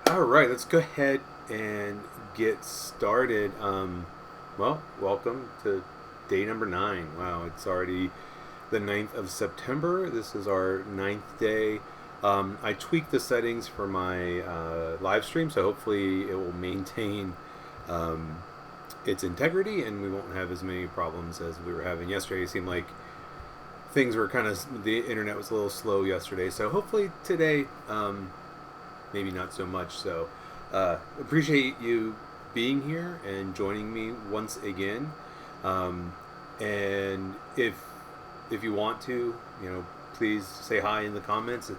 All right, let's go ahead and get started. Welcome to day number 9. Wow, it's already the 9th of September. This is our ninth day. I tweaked the settings for my live stream, so hopefully it will maintain um, its integrity and we won't have as many problems as we were having yesterday. It seemed like things were the internet was a little slow yesterday, so hopefully today. Maybe not so much. So appreciate you being here and joining me once again. Um, and if you want to, please say hi in the comments.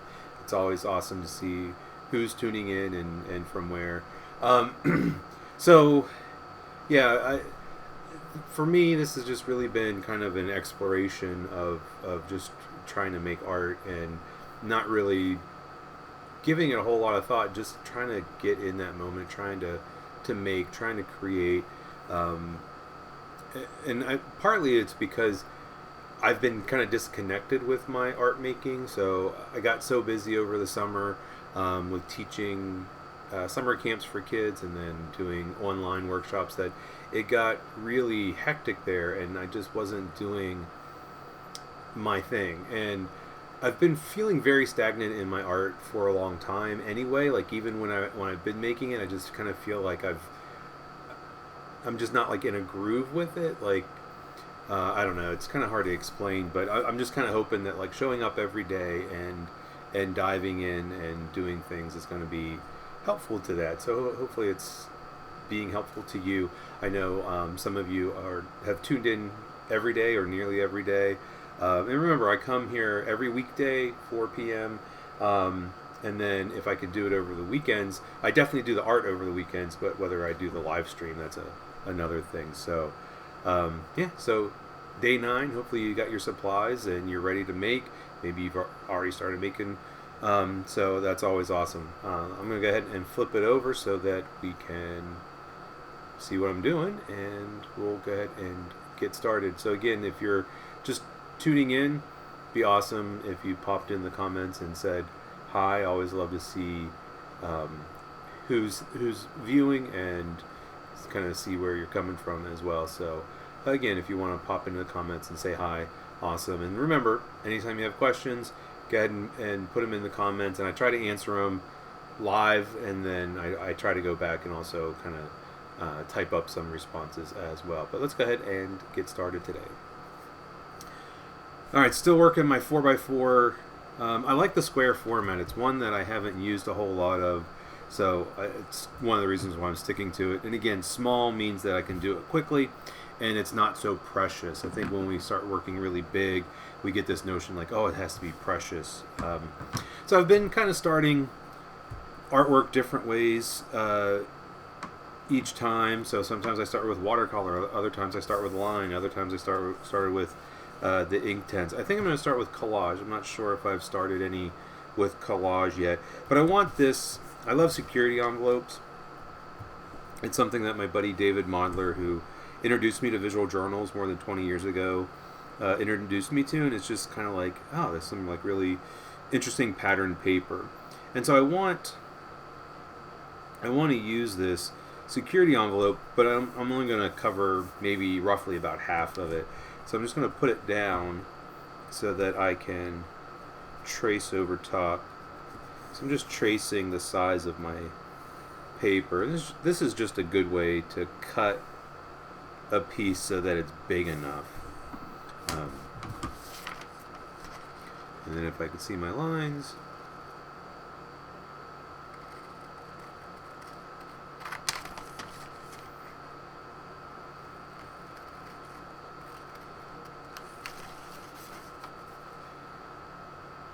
It's always awesome to see who's tuning in and from where. So yeah, for me, this has just really been kind of an exploration of just trying to make art and not really giving it a whole lot of thought, just trying to get in that moment, trying to make, trying to create. Um, Partly it's because I've been kind of disconnected with my art making. So I got so busy over the summer with teaching summer camps for kids and then doing online workshops that it got really hectic there, and I just wasn't doing my thing. And I've been feeling very stagnant in my art for a long time anyway. Like even when I've been making it, I just kind of feel like I'm just not like in a groove with it. Like I don't know, it's kind of hard to explain, but I'm just kind of hoping that like showing up every day and diving in and doing things is going to be helpful to that. So hopefully it's being helpful to you. I know some of you have tuned in every day or nearly every day. And remember, I come here every weekday, 4 p.m. And then if I could do it over the weekends, I definitely do the art over the weekends. But whether I do the live stream, that's another thing. So, so day 9, hopefully you got your supplies and you're ready to make. Maybe you've already started making. So that's always awesome. I'm going to go ahead and flip it over so that we can see what I'm doing. And we'll go ahead and get started. So again, if you're just tuning in, be awesome if you popped in the comments and said hi. I always love to see who's viewing and kind of see where you're coming from as well. So again, if you want to pop into the comments and say hi, awesome. And remember, anytime you have questions, go ahead and put them in the comments, and I try to answer them live, and then I try to go back and also kind of type up some responses as well. But let's go ahead and get started today. Alright, still working my 4x4. I like the square format. It's one that I haven't used a whole lot of, so it's one of the reasons why I'm sticking to it. And again, small means that I can do it quickly, and it's not so precious. I think when we start working really big, we get this notion like, oh, it has to be precious. So I've been kind of starting artwork different ways each time. So sometimes I start with watercolor, other times I start with line, other times I started with the Inktense. I think I'm going to start with collage. I'm not sure if I've started any with collage yet, but I want this. I love security envelopes. It's something that my buddy David Modler, who introduced me to visual journals more than 20 years ago, introduced me to, and it's just kind of like, oh, there's some like really interesting pattern paper, and so I want to use this security envelope, but I'm only going to cover maybe roughly about half of it. So I'm just going to put it down so that I can trace over top. So I'm just tracing the size of my paper. This is just a good way to cut a piece so that it's big enough. And then if I can see my lines.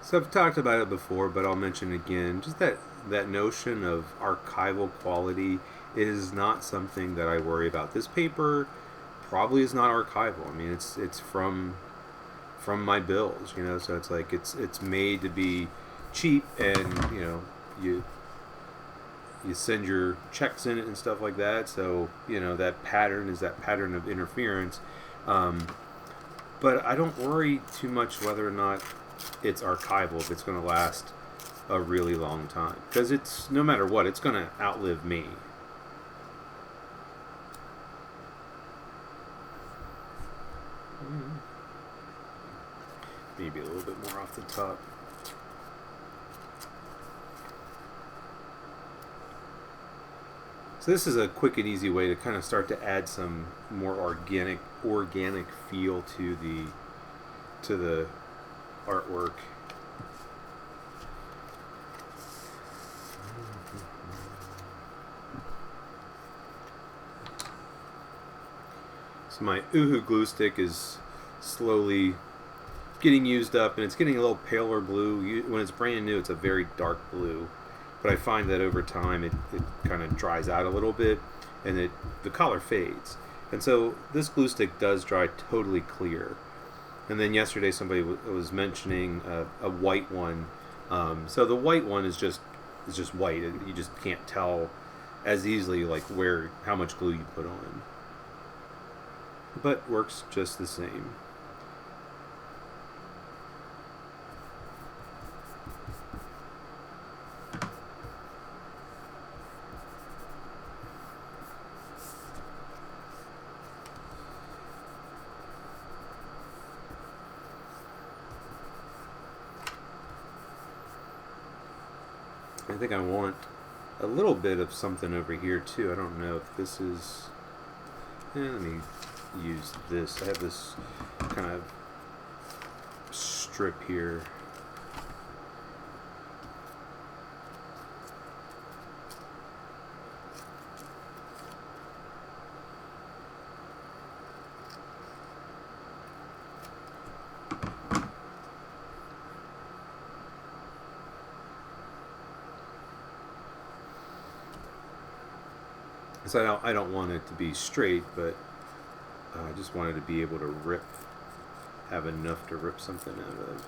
So I've talked about it before, but I'll mention it again. Just that notion of archival quality is not something that I worry about. This paper probably is not archival. I mean, it's from my bills, So it's like it's made to be cheap, and you send your checks in it and stuff like that. So that pattern is that pattern of interference. But I don't worry too much whether or not it's archival, if it's going to last a really long time, because it's, no matter what, it's going to outlive me. Maybe a little bit more off the top. So this is a quick and easy way to kind of start to add some more organic feel to the artwork. So my Uhu glue stick is slowly getting used up, and it's getting a little paler blue. When it's brand new, it's a very dark blue, but I find that over time it kind of dries out a little bit, and the color fades. And so this glue stick does dry totally clear. And then yesterday somebody was mentioning a white one. So the white one is just white. You just can't tell as easily like how much glue you put on, but works just the same. I think I want a little bit of something over here too. I don't know if this is... let me use this. I have this kind of strip here. So I don't want it to be straight, but I just wanted to be able to have enough to rip something out of.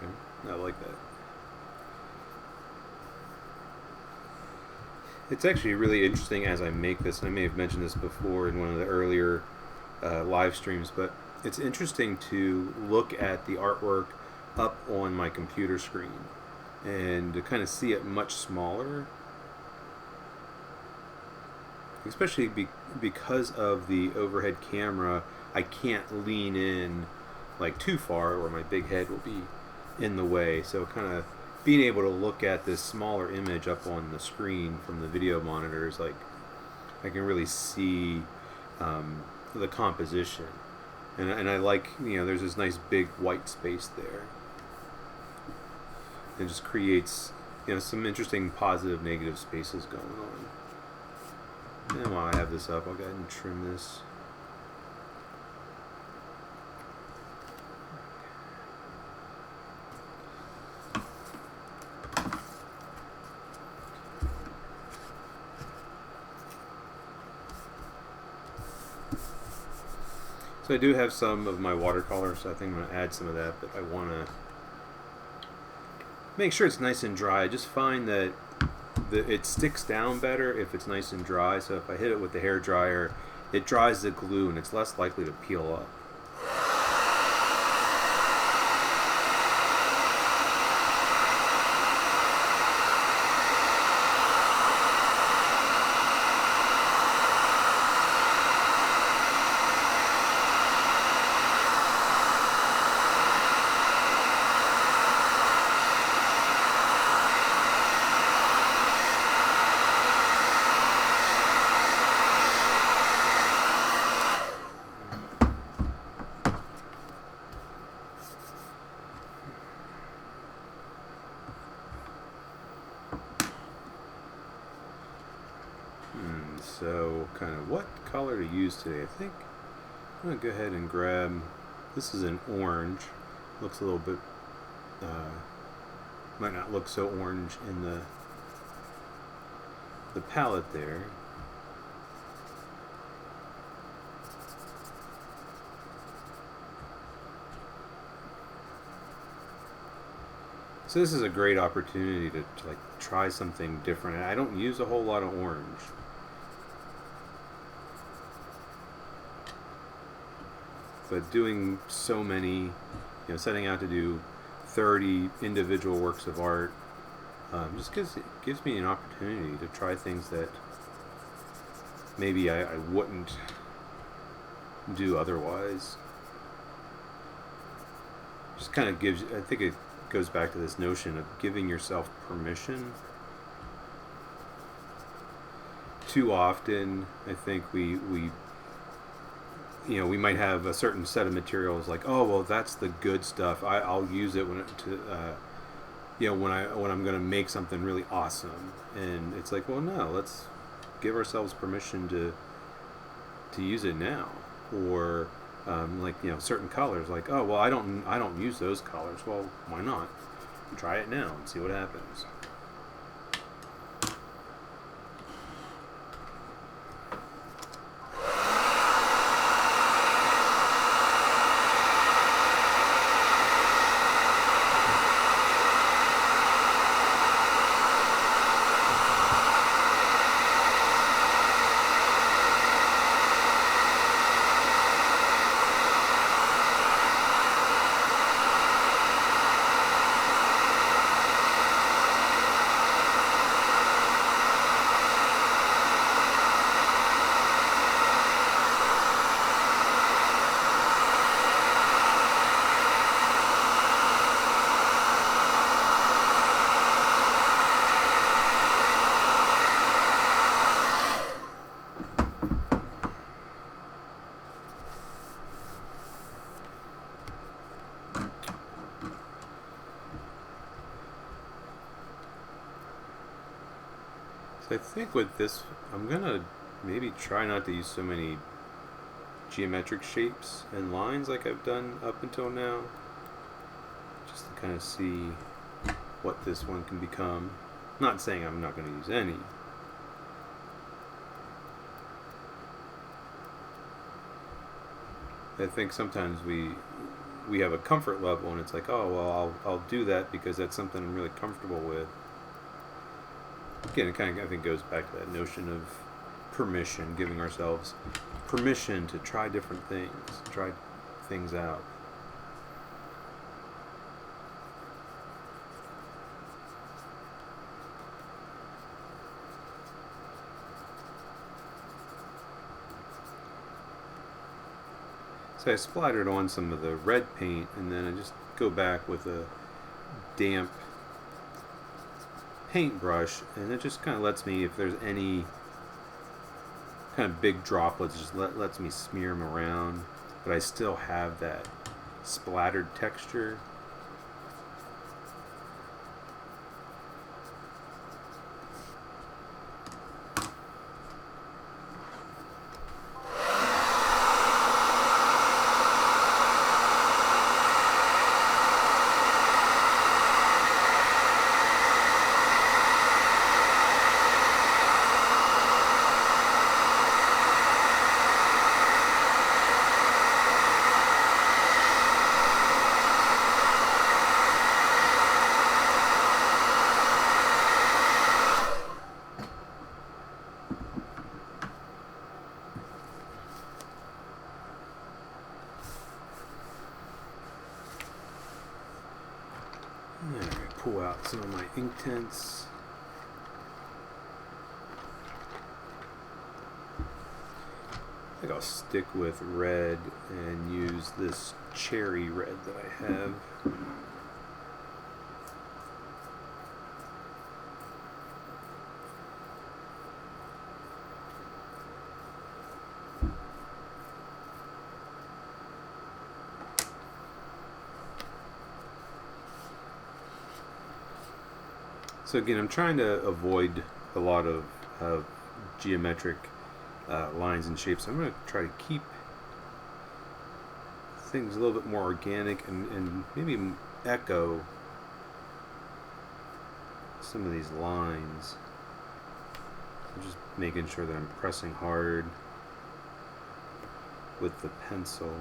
Okay, I like that. It's actually really interesting as I make this, and I may have mentioned this before in one of the earlier live streams, but it's interesting to look at the artwork up on my computer screen and to kind of see it much smaller, especially because of the overhead camera. I can't lean in like too far or my big head will be in the way, so kind of being able to look at this smaller image up on the screen from the video monitors, like I can really see the composition, and I like, there's this nice big white space there. It just creates some interesting positive negative spaces going on. And while I have this up, I'll go ahead and trim this. So I do have some of my watercolor, so I think I'm going to add some of that, but I want to make sure it's nice and dry. I just find that it sticks down better if it's nice and dry, so if I hit it with the hair dryer, it dries the glue and it's less likely to peel up. So kind of what color to use today. I think I'm going to go ahead and grab, this is an orange. Looks a little bit, might not look so orange in the palette there. So this is a great opportunity to like try something different. I don't use a whole lot of orange. but doing so many, setting out to do 30 individual works of art, just gives me an opportunity to try things that maybe I wouldn't do otherwise. Just kind of gives, I think it goes back to this notion of giving yourself permission. Too often, I think we might have a certain set of materials like, oh well, that's the good stuff. I'll use it when I'm going to make something really awesome. And it's like, well, no, let's give ourselves permission to use it now. Or certain colors, like, oh well, I don't use those colors. Well, why not? Try it now and see what happens. I think with this, I'm gonna maybe try not to use so many geometric shapes and lines like I've done up until now, just to kind of see what this one can become. Not saying I'm not going to use any. I think sometimes we have a comfort level and it's like, oh well, I'll do that because that's something I'm really comfortable with. Again, it kind of, I think, goes back to that notion of permission, giving ourselves permission to try different things, try things out. So I splattered on some of the red paint, and then I just go back with a damp paintbrush, and it just kind of lets me, if there's any kind of big droplets, just lets me smear them around, but I still have that splattered texture. Pull out some of my ink tints. I think I'll stick with red and use this cherry red that I have. So again, I'm trying to avoid a lot of geometric lines and shapes. I'm going to try to keep things a little bit more organic and maybe echo some of these lines. I'm just making sure that I'm pressing hard with the pencil.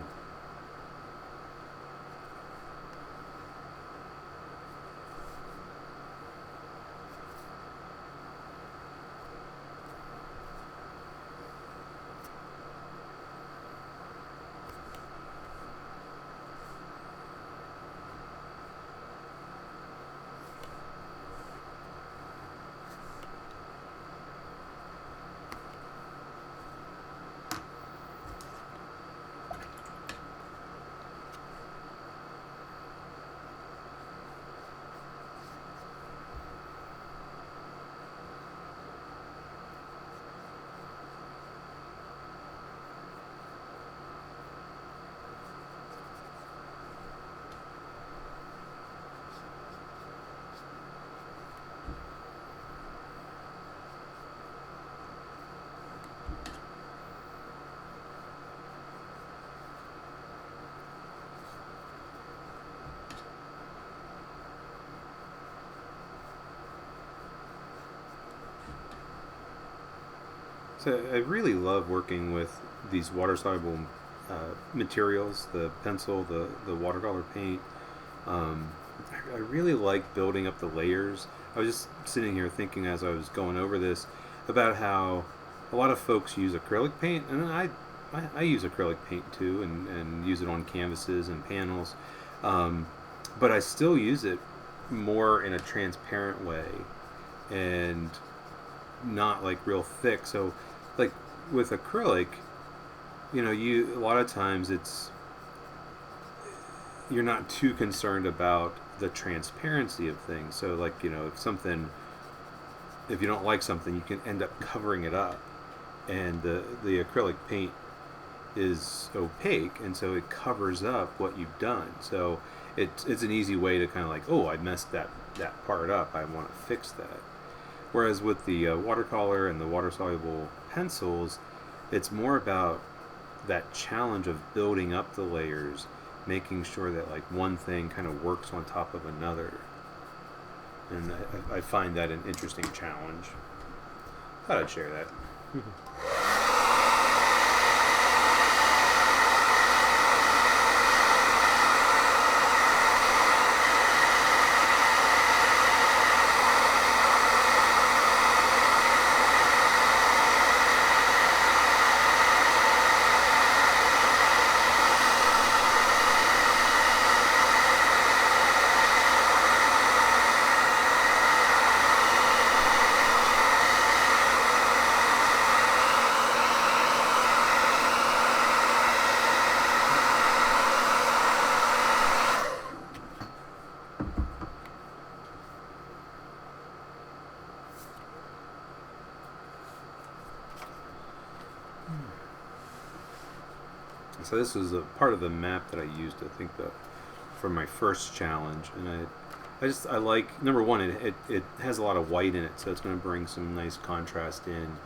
So I really love working with these water soluble materials, the pencil, the watercolor paint. Um, I really like building up the layers. I was just sitting here thinking as I was going over this about how a lot of folks use acrylic paint, and I use acrylic paint too, and use it on canvases and panels. Um, but I still use it more in a transparent way and not like real thick. So, like with acrylic, you a lot of times you're not too concerned about the transparency of things. So, like, if you don't like something, you can end up covering it up, and the acrylic paint is opaque, and so it covers up what you've done. So it's an easy way to kind of like, oh, I messed that part up. I want to fix that. Whereas with the watercolor and the water soluble pencils, it's more about that challenge of building up the layers, making sure that like one thing kind of works on top of another. And I find that an interesting challenge. Thought I'd share that. So this was a part of the map that I used, I think, for my first challenge, and I like, number one, it has a lot of white in it, so it's going to bring some nice contrast in.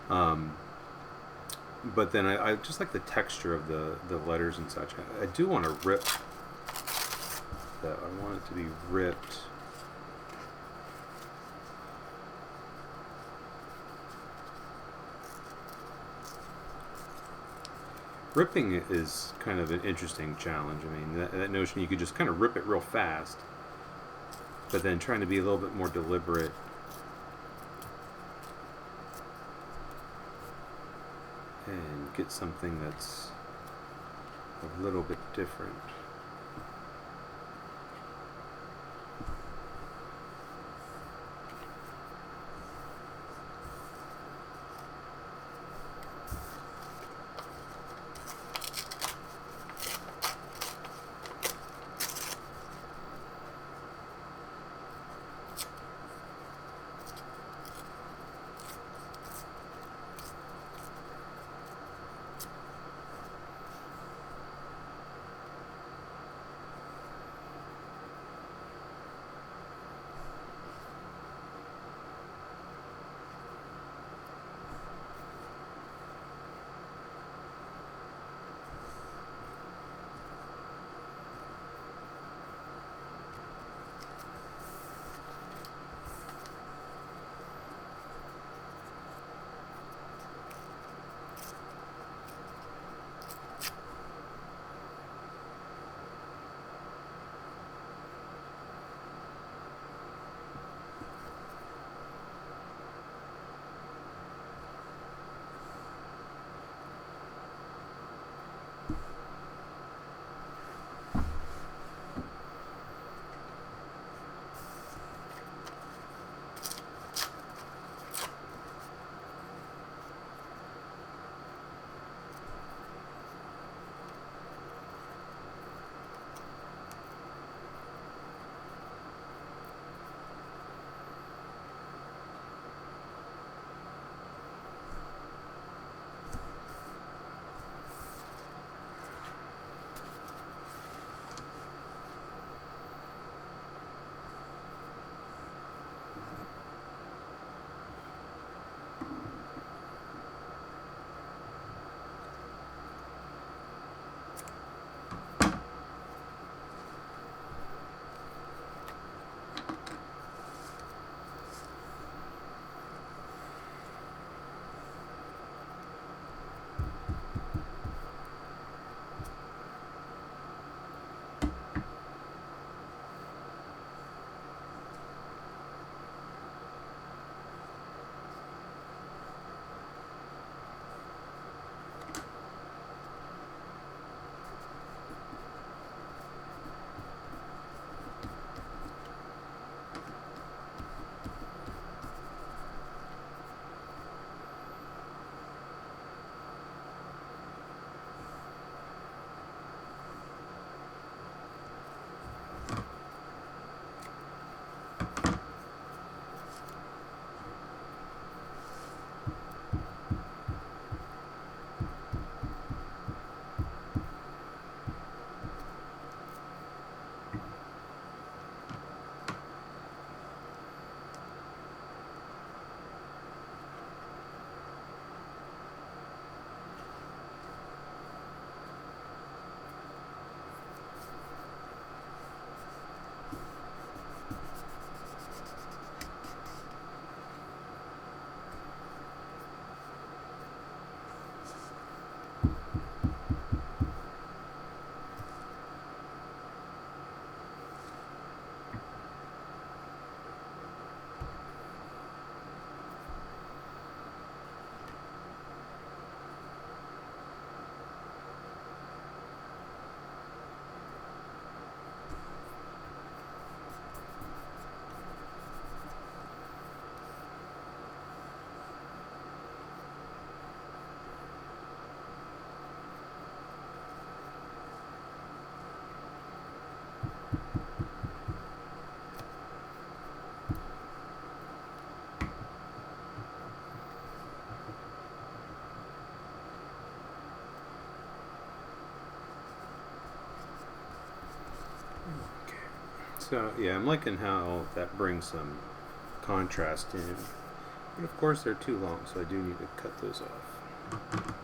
But then I just like the texture of the letters and such. I do want to rip that. I want it to be ripped. Ripping is kind of an interesting challenge. I mean, that notion you could just kind of rip it real fast, but then trying to be a little bit more deliberate and get something that's a little bit different. So yeah, I'm liking how that brings some contrast in. But of course they're too long, so I do need to cut those off.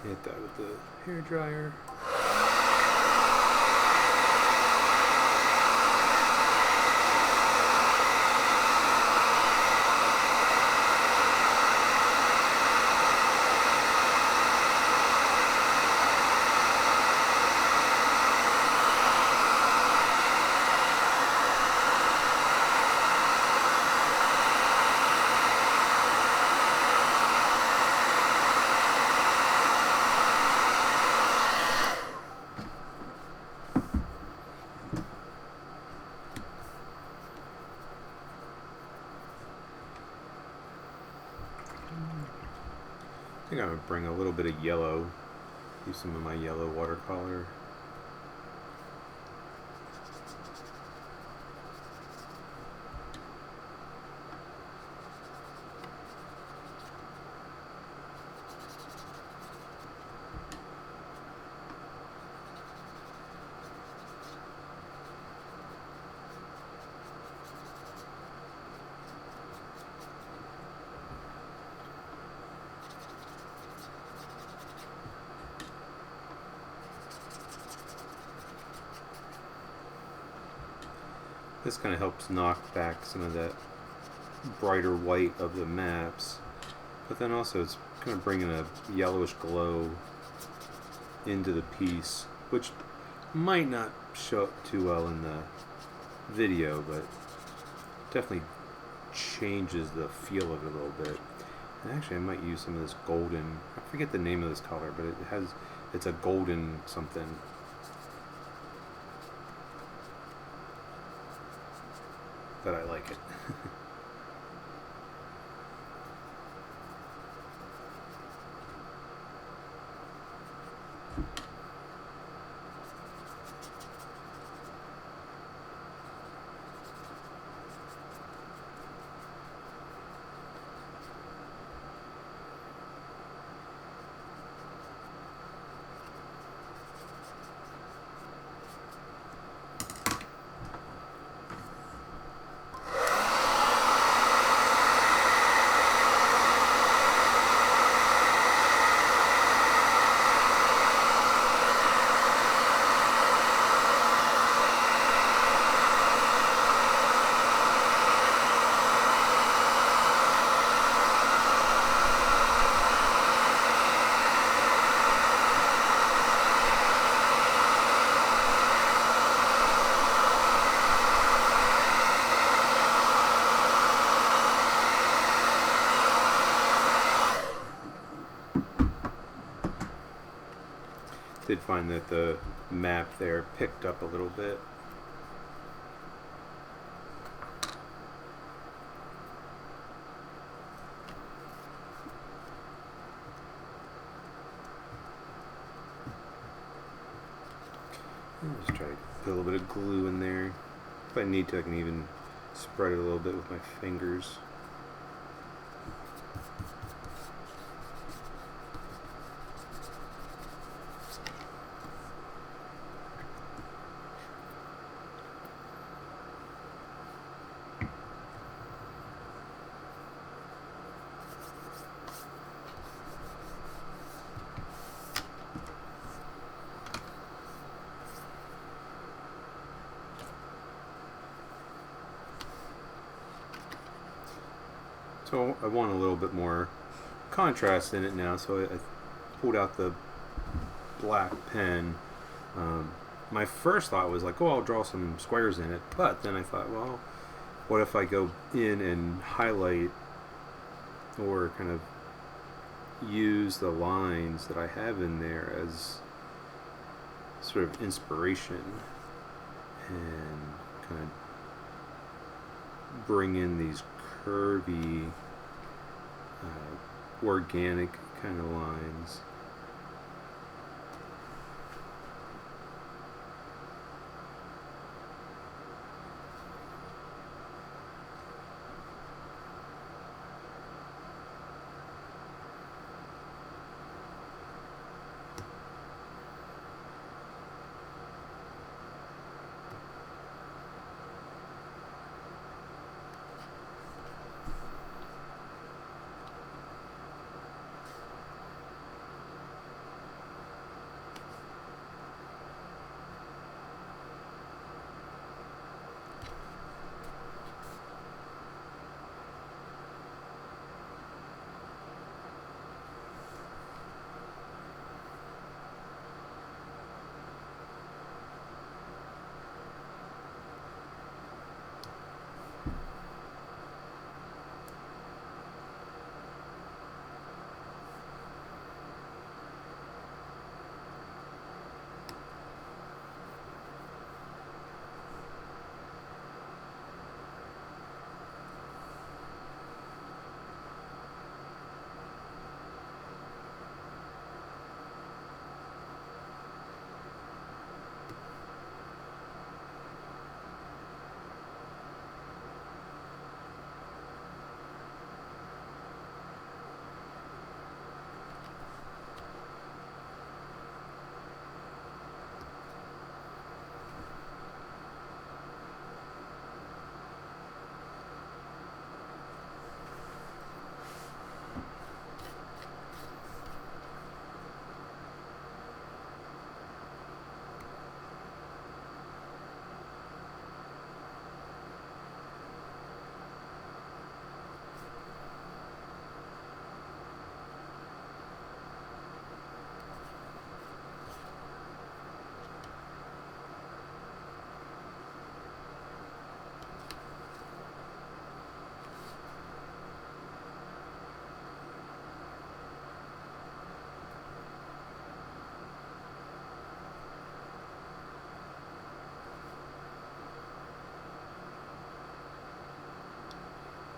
Hit that with the hair dryer. I think I'm going to bring a little bit of yellow, use some of my yellow watercolor. This kind of helps knock back some of that brighter white of the maps, but then also it's kind of bringing a yellowish glow into the piece, which might not show up too well in the video, but definitely changes the feel of it a little bit. And actually I might use some of this golden, I forget the name of this color, but it's a golden something. But I like it. Did find that the map there picked up a little bit. Let's try to put a little bit of glue in there. If I need to, I can even spread it a little bit with my fingers. So I want a little bit more contrast in it now, so I pulled out the black pen. Um, my first thought was like, oh, I'll draw some squares in it, but then I thought, well, what if I go in and highlight or kind of use the lines that I have in there as sort of inspiration and kind of bring in these curvy, organic kind of lines.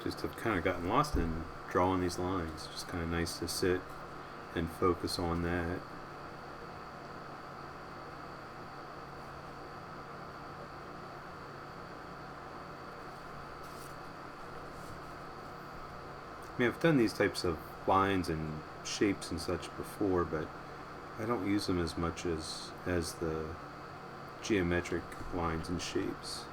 Just have kind of gotten lost in drawing these lines. Just kind of nice to sit and focus on that. I mean, I've done these types of lines and shapes and such before, but I don't use them as much as the geometric lines and shapes.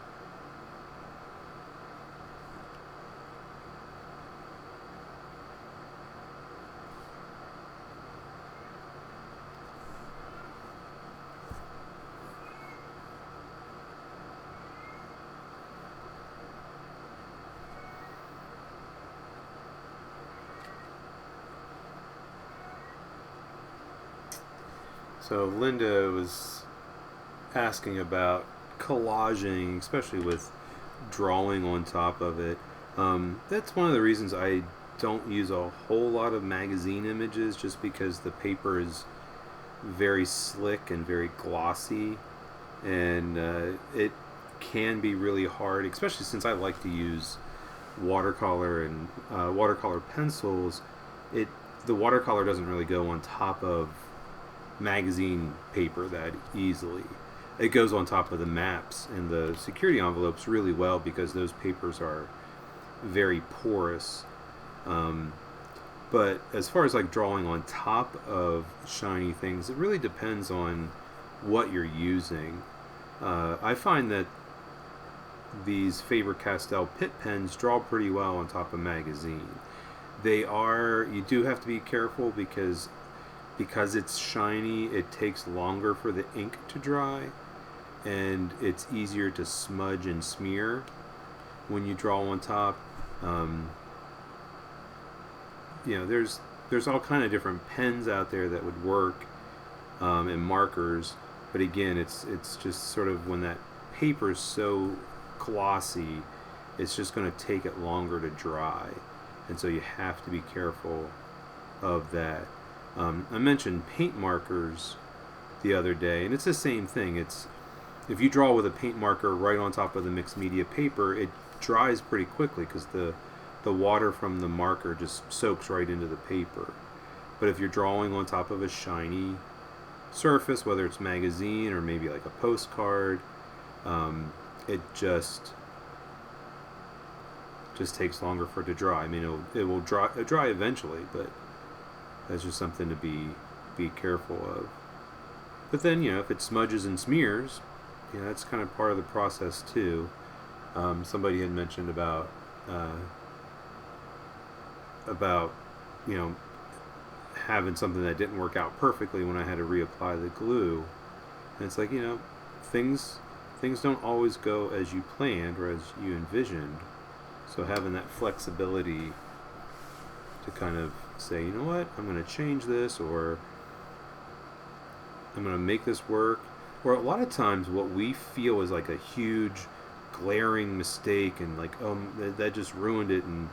So Linda was asking about collaging, especially with drawing on top of it. That's one of the reasons I don't use a whole lot of magazine images, just because the paper is very slick and very glossy, and it can be really hard, especially since I like to use watercolor and watercolor pencils. It The watercolor doesn't really go on top of magazine paper that easily. It goes on top of the maps and the security envelopes really well, because those papers are very porous. But as far as like drawing on top of shiny things, it really depends on what you're using. I find that these Faber-Castell Pitt pens draw pretty well on top of magazine. You do have to be careful, because it's shiny, it takes longer for the ink to dry, and it's easier to smudge and smear when you draw on top. there's all kind of different pens out there that would work, and markers. But again, it's just sort of when that paper is so glossy, it's just going to take it longer to dry, and so you have to be careful of that. I mentioned paint markers the other day, and it's the same thing. It's if you draw with a paint marker right on top of the mixed media paper, it dries pretty quickly because the water from the marker just soaks right into the paper. But if you're drawing on top of a shiny surface, whether it's magazine or maybe like a postcard, it just takes longer for it to dry. I mean, it will dry eventually, but that's just something to be careful of. But then, if it smudges and smears, that's kind of part of the process too. Somebody had mentioned about you know having something that didn't work out perfectly when I had to reapply the glue, and it's like things don't always go as you planned or as you envisioned. So having that flexibility to kind of say, you know what, I'm going to change this, or I'm going to make this work. Or a lot of times what we feel is like a huge glaring mistake, and like, that just ruined it, and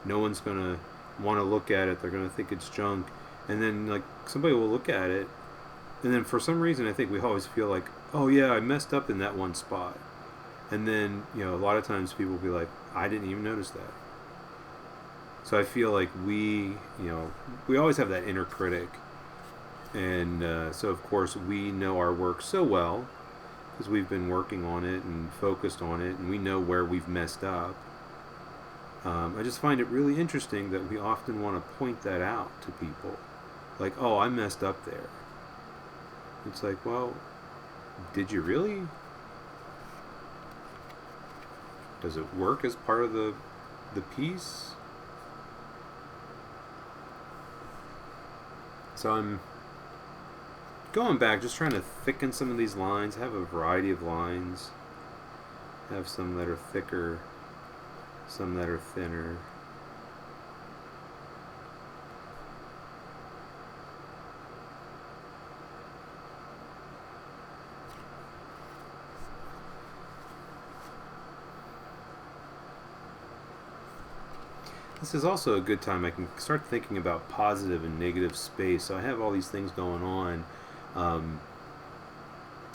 no one's going to want to look at it. They're going to think it's junk. And then like somebody will look at it, and then for some reason I think we always feel like, oh yeah, I messed up in that one spot. And then, a lot of times people will be like, I didn't even notice that. So I feel like we always have that inner critic. And so of course we know our work so well because we've been working on it and focused on it, and we know where we've messed up. I just find it really interesting that we often want to point that out to people. Like, oh, I messed up there. It's like, well, did you really? Does it work as part of the piece? So I'm going back, just trying to thicken some of these lines. I have a variety of lines. I have some that are thicker, some that are thinner. This is also a good time I can start thinking about positive and negative space. So I have all these things going on,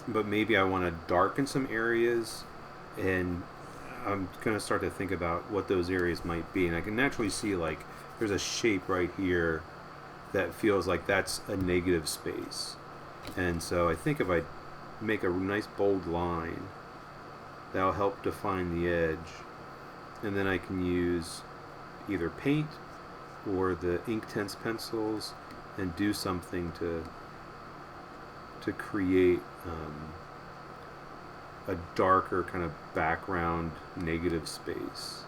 but maybe I want to darken some areas, and I'm going to start to think about what those areas might be. And I can naturally see, like, there's a shape right here that feels like that's a negative space. And so I think if I make a nice bold line, that'll help define the edge. And then I can use either paint or the Inktense pencils and do something to create a darker kind of background negative space.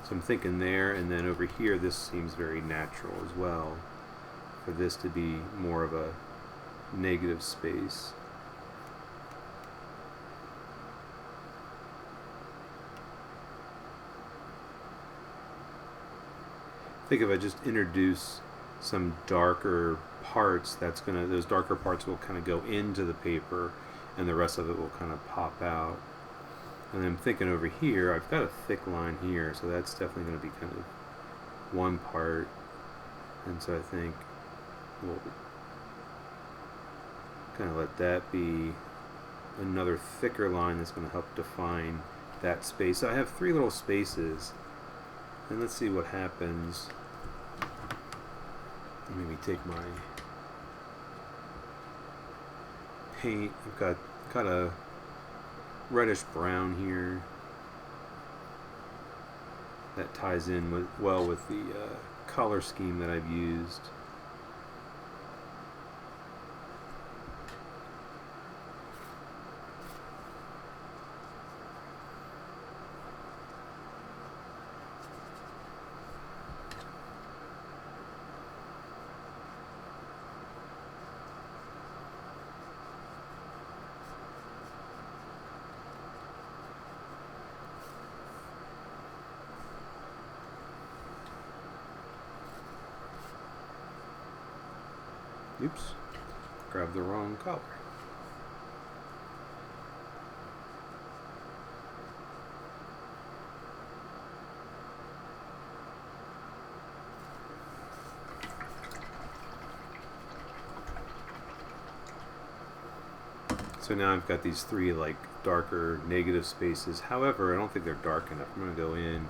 So I'm thinking there, and then over here this seems very natural as well, for this to be more of a negative space. I think if I just introduce some darker parts, those darker parts will kind of go into the paper, and the rest of it will kind of pop out. And then I'm thinking over here, I've got a thick line here, so that's definitely going to be kind of one part. And so I think we'll kind of let that be another thicker line that's going to help define that space. So I have 3 little spaces, and let's see what happens. Maybe take my paint. I've got a reddish brown here that ties in well with the color scheme that I've used. Oops, grabbed the wrong color. So now I've got these three like darker negative spaces. However, I don't think they're dark enough. I'm going to go in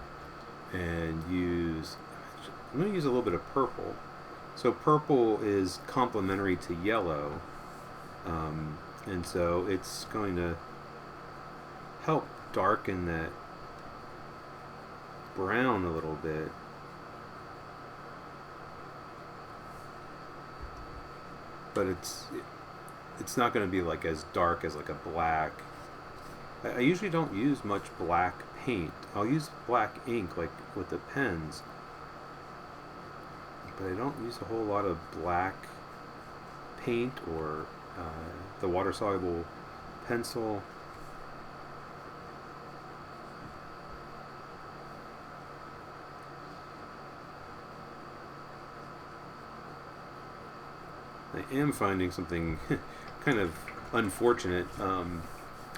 and I'm going to use a little bit of purple. So purple is complementary to yellow, and so it's going to help darken that brown a little bit. But it's not going to be like as dark as like a black. I usually don't use much black paint. I'll use black ink like with the pens, but I don't use a whole lot of black paint or the water-soluble pencil. I am finding something kind of unfortunate.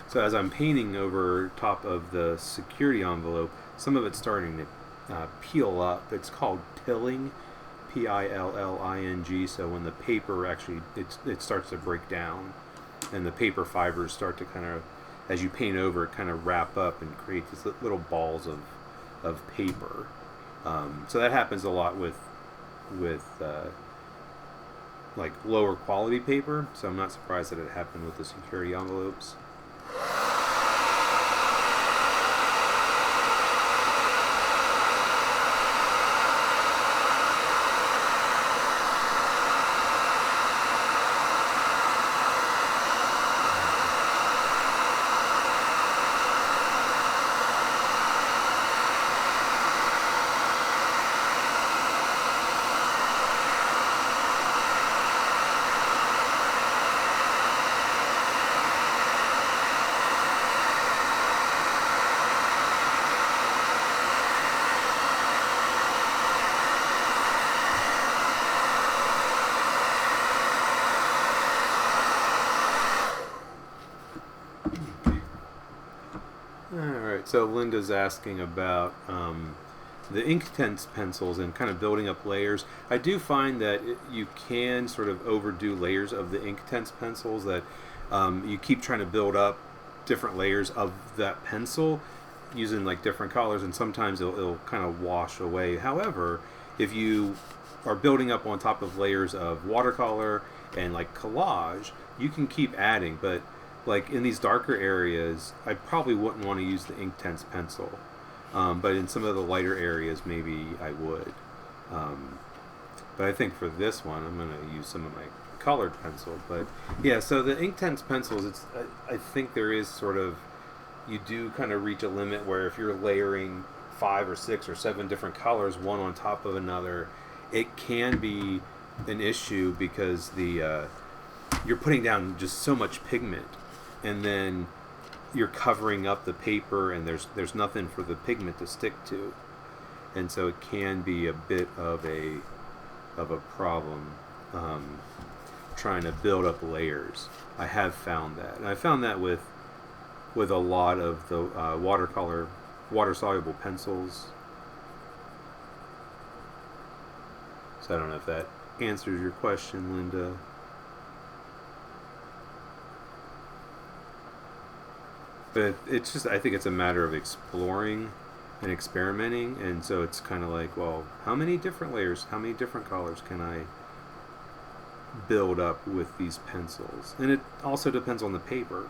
So as I'm painting over top of the security envelope, some of it's starting to peel up. It's called pilling, Pilling. So when the paper actually it starts to break down, and the paper fibers start to kind of, as you paint over it, kind of wrap up and create these little balls of paper. So that happens a lot with like lower quality paper. So I'm not surprised that it happened with the security envelopes. Alright, so Linda's asking about the Inktense pencils and kind of building up layers. I do find that you can sort of overdo layers of the Inktense pencils, that you keep trying to build up different layers of that pencil using like different colors, and sometimes it'll kind of wash away. However, if you are building up on top of layers of watercolor and like collage, you can keep adding, but like in these darker areas, I probably wouldn't want to use the Inktense pencil. But in some of the lighter areas, maybe I would. But I think for this one, I'm going to use some of my colored pencil. But yeah, so the Inktense pencils, I think there is sort of, you do kind of reach a limit where if you're layering 5 or 6 or 7 different colors, one on top of another, it can be an issue because you're putting down just so much pigment, and then you're covering up the paper, and there's nothing for the pigment to stick to, and so it can be a bit of a problem trying to build up layers. I have found that, and I found that with a lot of the water-soluble pencils. So I don't know if that answers your question, Linda. But it's just, I think it's a matter of exploring and experimenting, and so it's kind of like, well, how many different layers, how many different colors can I build up with these pencils? And it also depends on the paper.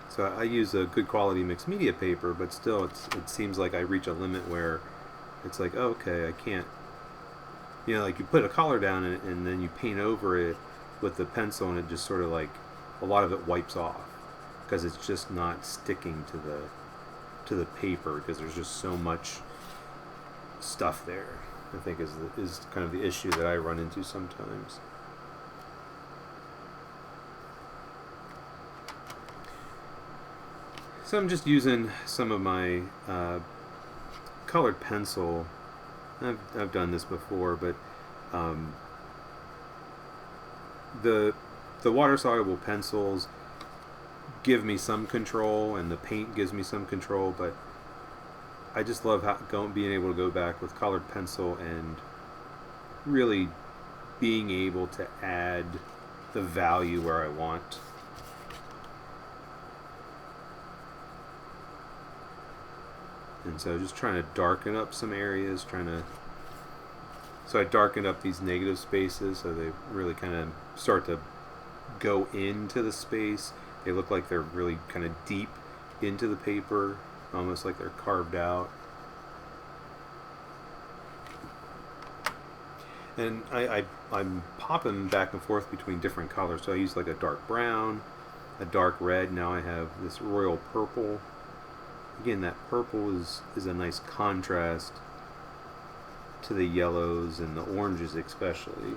So I use a good quality mixed media paper, but still it seems like I reach a limit where it's like, oh, okay, I can't, like you put a color down and then you paint over it with the pencil, and it just sort of like, a lot of it wipes off because it's just not sticking to the paper because there's just so much stuff there. I think is kind of the issue that I run into sometimes. So I'm just using some of my colored pencil I've done this before, but um, the the water soluble pencils give me some control, and the paint gives me some control. But I just love being able to go back with colored pencil and really being able to add the value where I want. And so just trying to darken up some areas, so I darkened up these negative spaces so they really kind of start to go into the space. They look like they're really kind of deep into the paper, almost like they're carved out. And I'm popping back and forth between different colors. So I use like a dark brown, a dark red. Now I have this royal purple. Again, that purple is a nice contrast to the yellows and the oranges especially.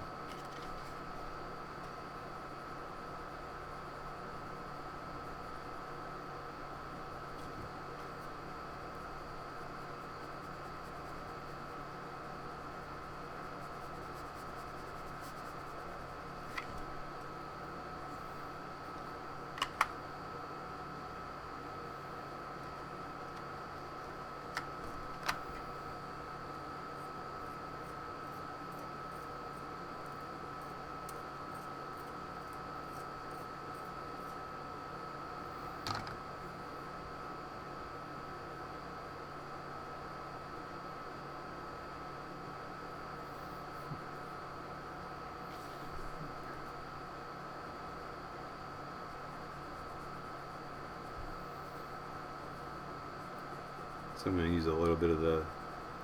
So I'm going to use a little bit of the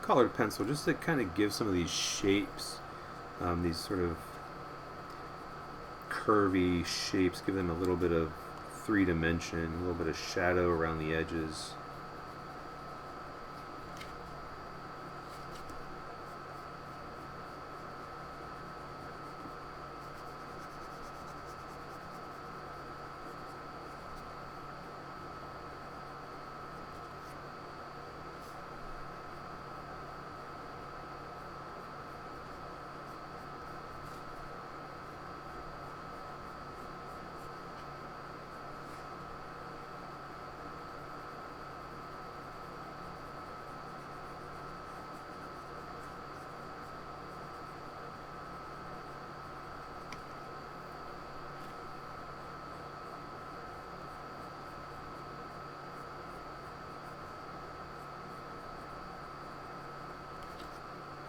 colored pencil just to kind of give some of these shapes, these sort of curvy shapes, give them a little bit of three-dimension, a little bit of shadow around the edges.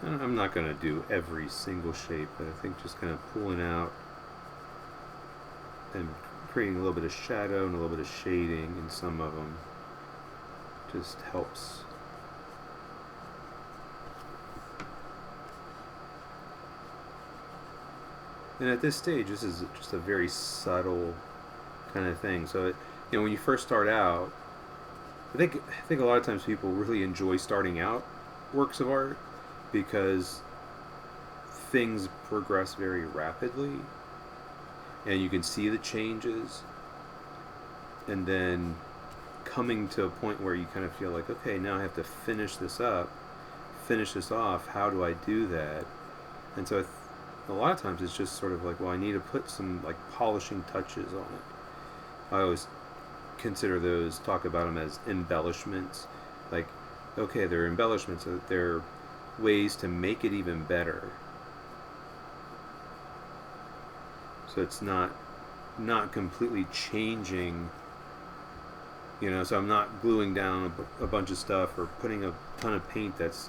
I'm not going to do every single shape, but I think just kind of pulling out and creating a little bit of shadow and a little bit of shading in some of them just helps. And at this stage, this is just a very subtle kind of thing. So, when you first start out, I think a lot of times people really enjoy starting out works of art because things progress very rapidly and you can see the changes, and then coming to a point where you kind of feel like, okay, now I have to finish this off, how do I do that? And so a lot of times it's just sort of like, well, I need to put some like polishing touches on it. I always talk about them as embellishments. Like, okay, they're embellishments, so they're ways to make it even better. So it's not completely changing, so I'm not gluing down a bunch of stuff or putting a ton of paint that's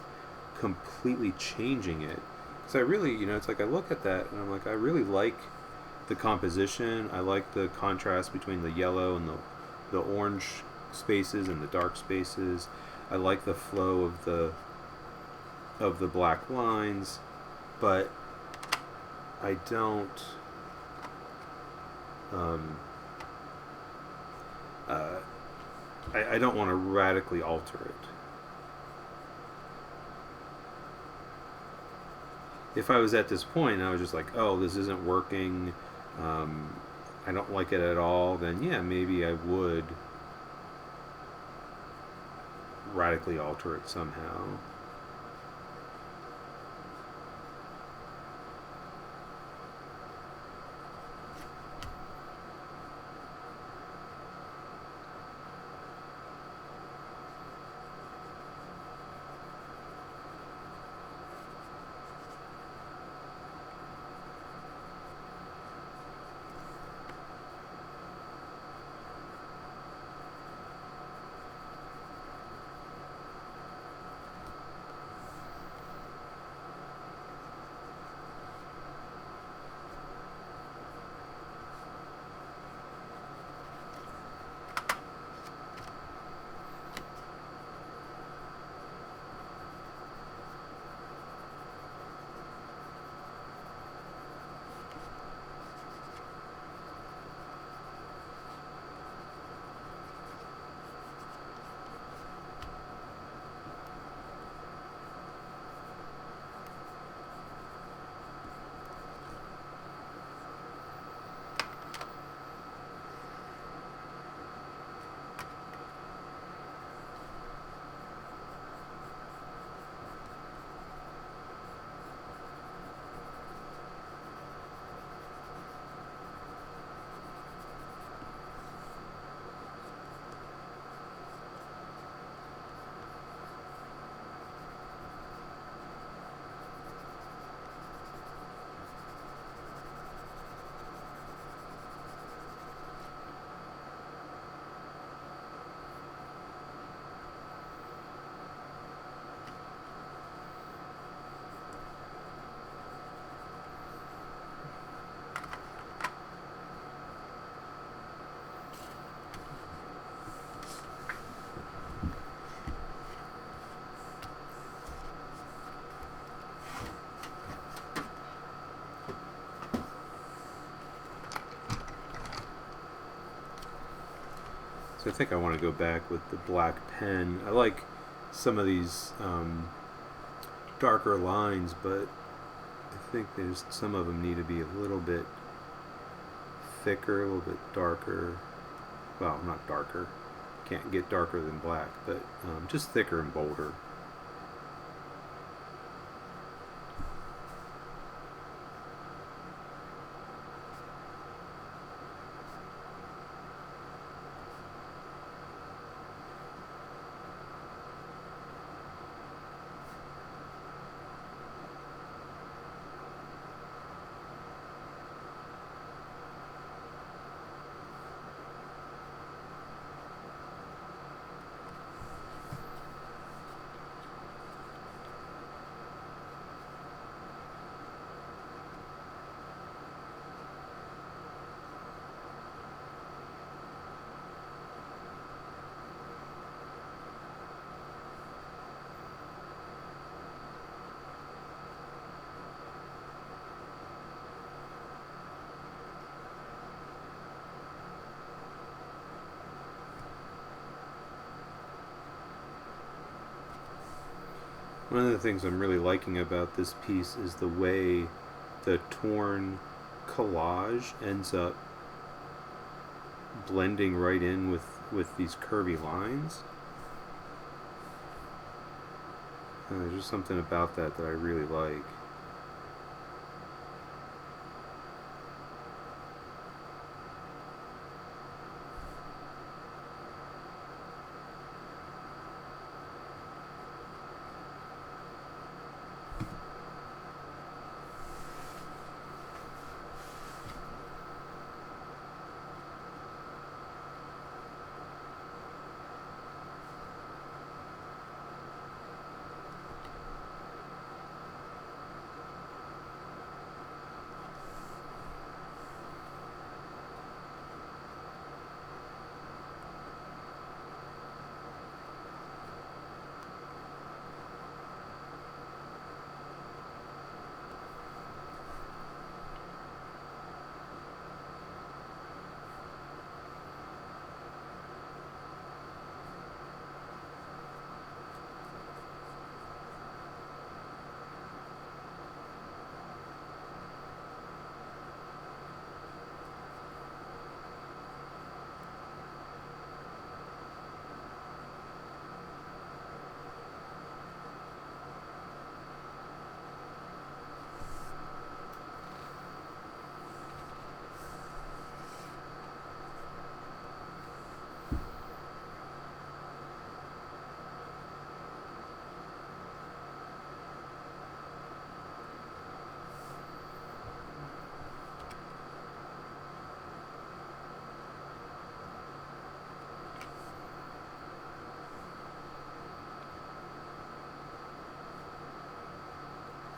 completely changing it. So I really, it's like I look at that and I'm like, I really like the composition. I like the contrast between the yellow and the orange spaces and the dark spaces. I like the flow of the black lines, but I don't I don't want to radically alter it. If I was at this point and I was just like, oh, this isn't working, I don't like it at all, then yeah, maybe I would radically alter it somehow. So I think I want to go back with the black pen. I like some of these darker lines, but I think there's some of them need to be a little bit thicker, a little bit darker. Well, not darker. Can't get darker than black, but just thicker and bolder. One of the things I'm really liking about this piece is the way the torn collage ends up blending right in with these curvy lines. And there's just something about that that I really like.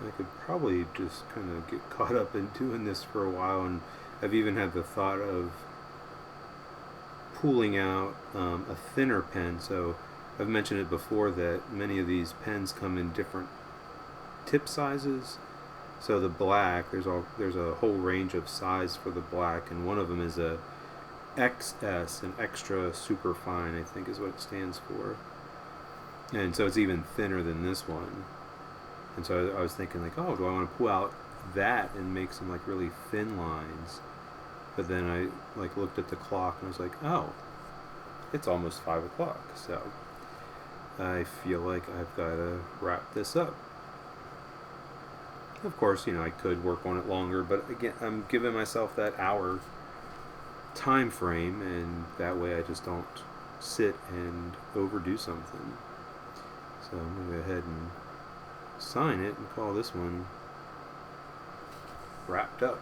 I could probably just kind of get caught up in doing this for a while, and I've even had the thought of pulling out a thinner pen. So I've mentioned it before that many of these pens come in different tip sizes. So the black, there's a whole range of size for the black, and one of them is a XS, an extra super fine, I think is what it stands for. And so it's even thinner than this one. And so I was thinking like, oh, do I want to pull out that and make some like really thin lines? But then I like looked at the clock and I was like, oh, it's almost 5 o'clock. So I feel like I've got to wrap this up. Of course, I could work on it longer, but again, I'm giving myself that hour time frame, and that way I just don't sit and overdo something. So I'm going to go ahead and sign it and call this one wrapped up.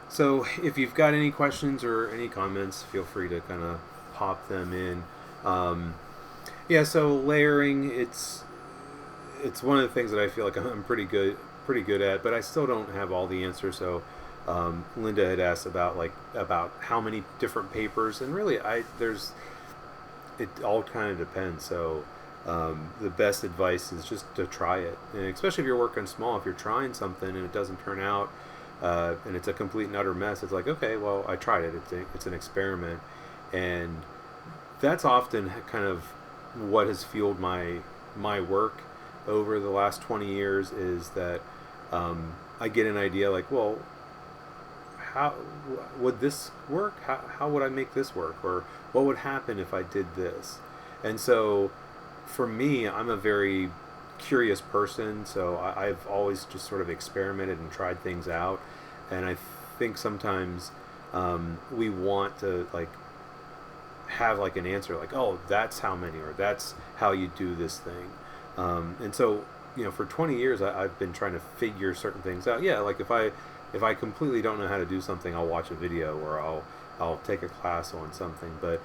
So if you've got any questions or any comments, feel free to kind of pop them in. Yeah, so layering, it's one of the things that I feel like I'm pretty good at, but I still don't have all the answers. So Linda had asked about how many different papers, and really, it all kind of depends. So the best advice is just to try it, and especially if you're working small. If you're trying something and it doesn't turn out, and it's a complete and utter mess, it's like, okay, well, I tried it. It's an experiment, and that's often kind of what has fueled my work over the last 20 years. Is that I get an idea like, well, how would this work? How would I make this work? Or what would happen if I did this? And so for me, I'm a very curious person, so I've always just sort of experimented and tried things out. And I think sometimes we want to like have like an answer like, oh, that's how many, or that's how you do this thing. And so, for 20 years I've been trying to figure certain things out. Yeah, like if I completely don't know how to do something, I'll watch a video, or I'll take a class on something. But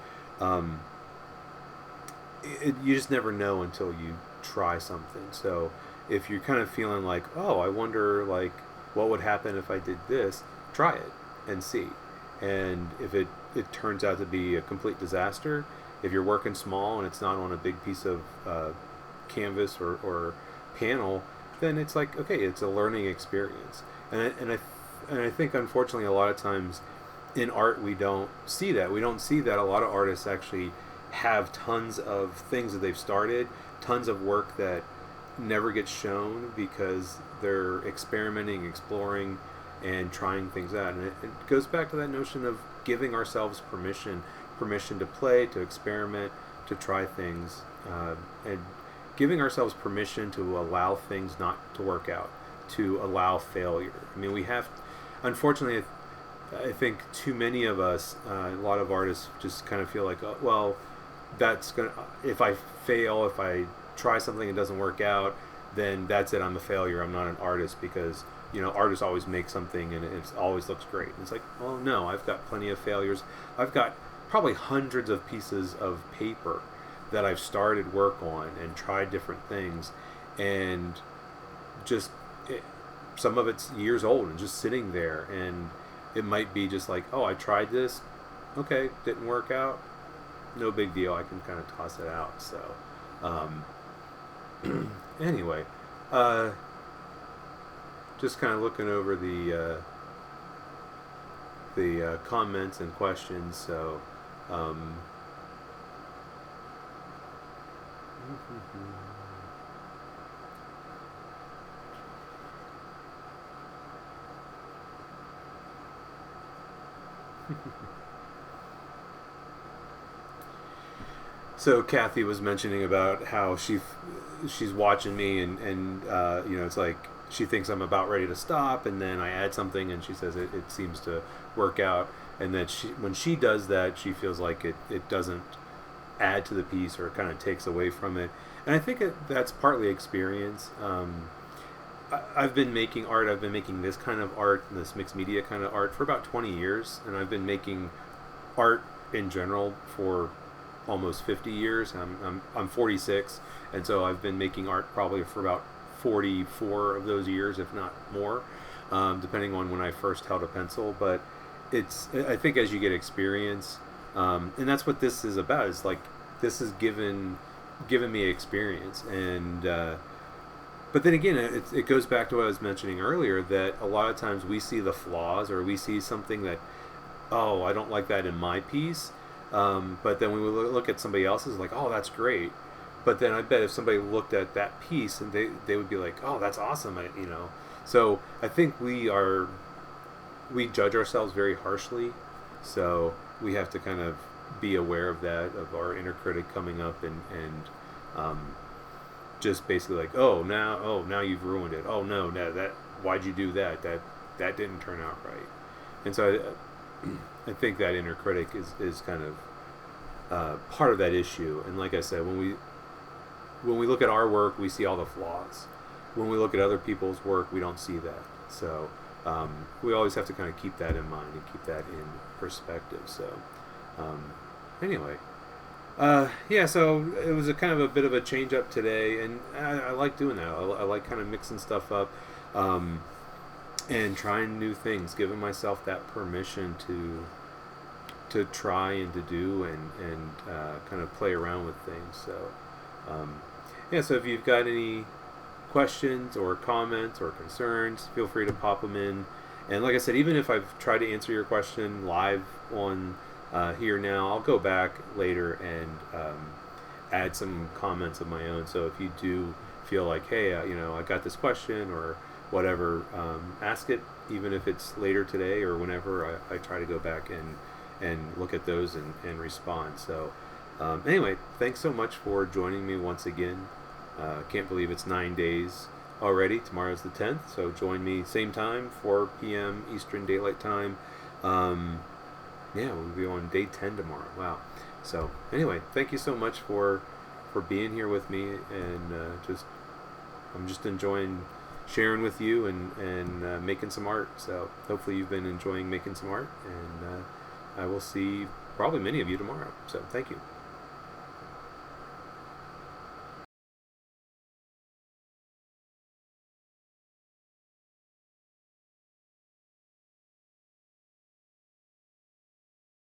you just never know until you try something. So if you're kind of feeling like, oh, I wonder like what would happen if I did this, try it and see. And if it turns out to be a complete disaster, if you're working small and it's not on a big piece of canvas or panel, then it's like, okay, it's a learning experience. And I think unfortunately a lot of times in art we don't see that. We don't see that a lot of artists actually have tons of things that they've started, tons of work that never gets shown because they're experimenting, exploring, and trying things out. And it goes back to that notion of giving ourselves permission to play, to experiment, to try things, and giving ourselves permission to allow things not to work out, to allow failure. I mean, we have, unfortunately, I think too many of us, a lot of artists just kind of feel like, oh, well, that's gonna, if I fail, if I try something and it doesn't work out, then that's it, I'm a failure, I'm not an artist, because artists always make something and it always looks great. And it's like, well, no, I've got plenty of failures. I've got probably hundreds of pieces of paper that I've started work on and tried different things, and just some of it's years old and just sitting there, and it might be just like, oh, I tried this, okay, didn't work out, no big deal, I can kind of toss it out. So anyway, just kind of looking over the comments and questions. So so Kathy was mentioning about how she's watching me, and it's like she thinks I'm about ready to stop, and then I add something and she says it seems to work out, and that when she does that, she feels like it doesn't add to the piece, or it kind of takes away from it. And I think that's partly experience. I've been making art. I've been making this kind of art, this mixed media kind of art, for about 20 years, and I've been making art in general for almost 50 years. I'm 46, and so I've been making art probably for about 44 of those years, if not more, depending on when I first held a pencil. But I think as you get experience, and that's what this is about. Is like, this has given me experience, and but then again, it goes back to what I was mentioning earlier, that a lot of times we see the flaws, or we see something that, oh, I don't like that in my piece, but then when we look at somebody else's, like, oh, that's great. But then I bet if somebody looked at that piece, and they would be like, oh, that's awesome, So I think we judge ourselves very harshly, so we have to kind of be aware of that, of our inner critic coming up and just basically like, now you've ruined it. Oh no, that why'd you do that? That didn't turn out right. And so I think that inner critic is kind of part of that issue. And like I said, when we look at our work, we see all the flaws. When we look at other people's work, we don't see that. So we always have to kind of keep that in mind and keep that in perspective. So anyway, so it was a kind of a bit of a change up today, and I like doing that. I like kind of mixing stuff up. and trying new things, giving myself that permission to try and to do and kind of play around with things. So yeah, so if you've got any questions or comments or concerns, feel free to pop them in. And like I said, even if I've tried to answer your question live on here now, I'll go back later and add some comments of my own. So if you do feel like, hey, I got this question or whatever, ask it, even if it's later today or whenever. I try to go back and look at those and respond. So anyway, thanks so much for joining me once again. Can't believe it's 9 days already. Tomorrow's the 10th, so join me same time, 4 p.m. Eastern Daylight Time. Yeah, we'll be on day 10 tomorrow. Wow. So anyway, thank you so much for being here with me, and I'm just enjoying sharing with you and making some art. So hopefully you've been enjoying making some art, and I will see probably many of you tomorrow. So thank you.